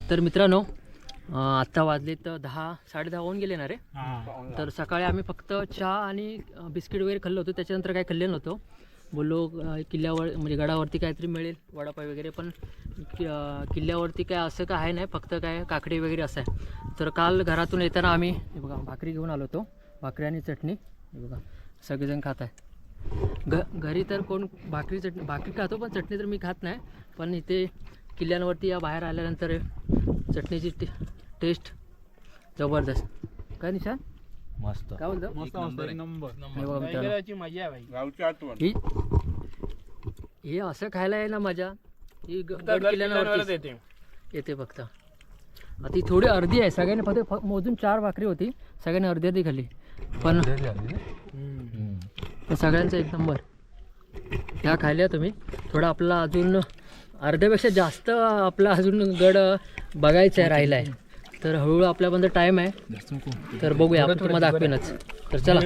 तर मित्रांनो आत्ता वाजले तर 10-10:30 होऊन गेले ना रे. तर सकाळी आम्ही फक्त चहा आणि बिस्किट वगैरे खाल्लं होतं, त्याच्यानंतर काही खाल्ले नव्हतं. बोललो किल्ल्यावर म्हणजे गडावरती काहीतरी मिळेल वडापाव वगैरे, पण किल्ल्यावरती काय असं काय आहे नाही, फक्त काय काकडी वगैरे असं आहे. तर काल घरातून येताना आम्ही हे बघा भाकरी घेऊन आलो होतो, भाकरी आणि चटणी. हे बघा सगळेजण खात आहे. घरी तर कोण भाकरी खातो, पण चटणी तर मी खात नाही. पण इथे किल्ल्यांवरती या बाहेर आल्यानंतर चटणीची टेस्ट जबरदस्त. काय निशान मस्त काय बोलतो? मस्त एक नंबर हे बघा मित्रांनो, मजा आहे भाई. गावची आठवण. हे असं खायला आहे ना मजा, ही गड किल्ल्यावरती येते फक्त. आता ही थोडी अर्धी आहे, सगळ्यांनी फक्त मोजून 4 भाकरी होती, सगळ्यांनी अर्धी अर्धी खाल्ली. पण सगळ्यांचा एक नंबर. ह्या खाल्ल्या तुम्ही. थोडं आपला अजून अर्ध्यापेक्षा जास्त आपला अजून गड बघायचा आहे, राहिला आहे. तर हळूहळू आपल्यापर्यंत टाईम आहे, तर बघूया आपण तुम्हाला दाखवेनच. तर चला.